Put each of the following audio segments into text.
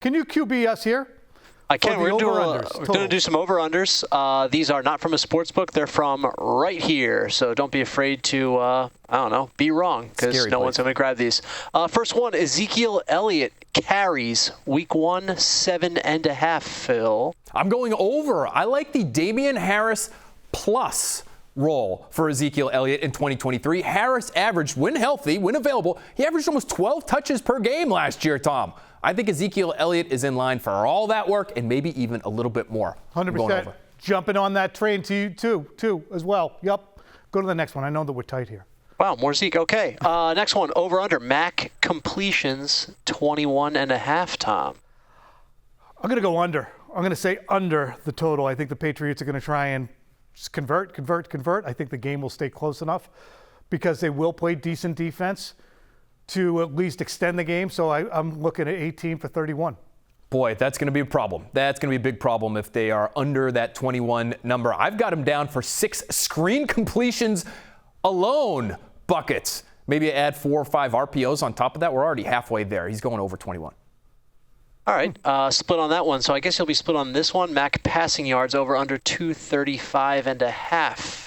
Can you QB us here? I can. We're going to do some over-unders. These are not from a sports book. They're from right here. So don't be afraid to, be wrong, because no one's going to grab these. First one, Ezekiel Elliott carries week 1, 7.5, Phil. I'm going over. I like the Damian Harris plus role for Ezekiel Elliott in 2023. Harris averaged, when healthy, when available, he averaged almost 12 touches per game last year, Tom. I think Ezekiel Elliott is in line for all that work and maybe even a little bit more. 100%. Jumping on that train too, as well. Yep. Go to the next one. I know that we're tight here. Wow, more Zeke. Okay. Next one, over-under. Mac completions, 21.5, Tom. I'm going to go under. I'm going to say under the total. I think the Patriots are going to try and just convert. I think the game will stay close enough because they will play decent defense to at least extend the game. So I'm looking at 18 for 31. Boy, that's going to be a problem. That's going to be a big problem if they are under that 21 number. I've got him down for 6 screen completions alone buckets. Maybe add 4 or 5 RPOs on top of that. We're already halfway there. He's going over 21. All right, split on that one. So I guess you'll be split on this one. Mac passing yards over under 235.5.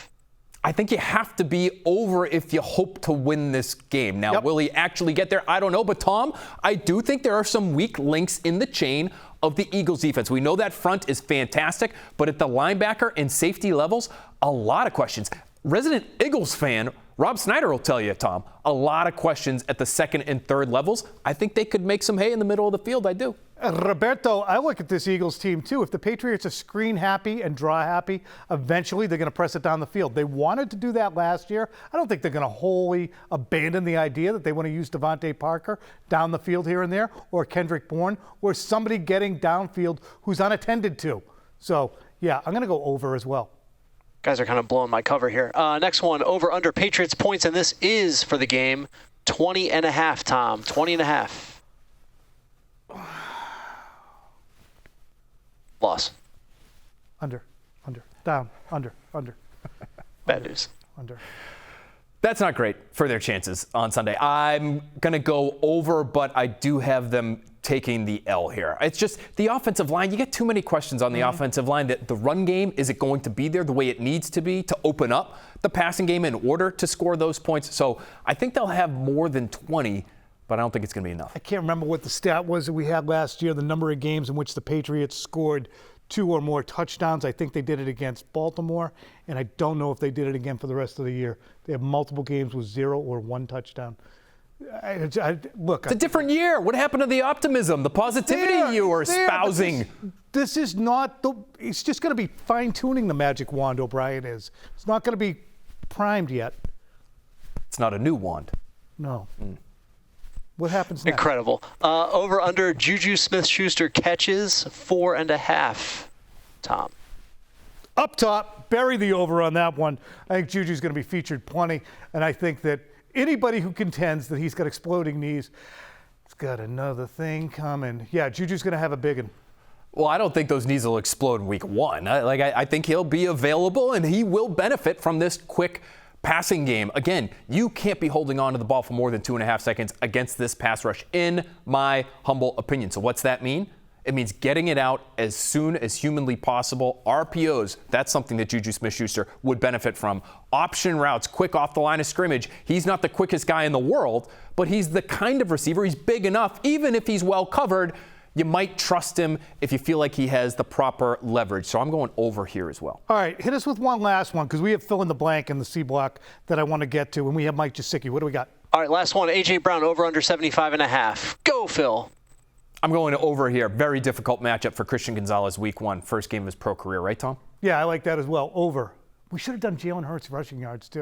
I think you have to be over if you hope to win this game. Now, will he actually get there? I don't know. But, Tom, I do think there are some weak links in the chain of the Eagles defense. We know that front is fantastic, but at the linebacker and safety levels, a lot of questions. Resident Eagles fan Rob Snyder will tell you, Tom, a lot of questions at the second and third levels. I think they could make some hay in the middle of the field. I do. Roberto, I look at this Eagles team, too. If the Patriots are screen happy and draw happy, eventually they're going to press it down the field. They wanted to do that last year. I don't think they're going to wholly abandon the idea that they want to use Devontae Parker down the field here and there, or Kendrick Bourne, or somebody getting downfield who's unattended to. So, yeah, I'm going to go over as well. Guys are kind of blowing my cover here. Next one, over under Patriots points, and this is for the game, 20.5, Tom, 20.5. Loss. Under, down, under. Bad news. Under. That's not great for their chances on Sunday. I'm going to go over, but I do have them taking the L here. It's just the offensive line. You get too many questions on the offensive line. That the run game, is it going to be there the way it needs to be to open up the passing game in order to score those points? So I think they'll have more than 20, but I don't think it's going to be enough. I can't remember what the stat was that we had last year, the number of games in which the Patriots scored 2 or more touchdowns. I think they did it against Baltimore, and I don't know if they did it again for the rest of the year. They have multiple games with 0 or 1 touchdown. Look, it's a different year. What happened to the optimism, the positivity you were espousing? This is not it's just going to be fine-tuning the magic wand, O'Brien is. It's not going to be primed yet. It's not a new wand. No. What happens next? Incredible. Over under JuJu Smith-Schuster catches, 4.5, Tom. Up top, bury the over on that one. I think JuJu's going to be featured plenty, and I think that anybody who contends that he's got exploding knees, he's got another thing coming. Yeah, JuJu's going to have a big one. Well, I don't think those knees will explode in week 1. I think he'll be available, and he will benefit from this quick passing game. Again, you can't be holding on to the ball for more than 2.5 seconds against this pass rush, in my humble opinion. So what's that mean? It means getting it out as soon as humanly possible. RPOs, that's something that JuJu Smith-Schuster would benefit from. Option routes, quick off the line of scrimmage. He's not the quickest guy in the world, but he's the kind of receiver. He's big enough, even if he's well covered, you might trust him if you feel like he has the proper leverage. So I'm going over here as well. All right, hit us with one last one, because we have fill in the blank in the C block that I want to get to, and we have Mike Gesicki. What do we got? All right, last one, A.J. Brown, over under 75.5. Go, Phil. I'm going over here. Very difficult matchup for Christian Gonzalez week 1. First game of his pro career, right, Tom? Yeah, I like that as well. Over. We should have done Jalen Hurts rushing yards, too.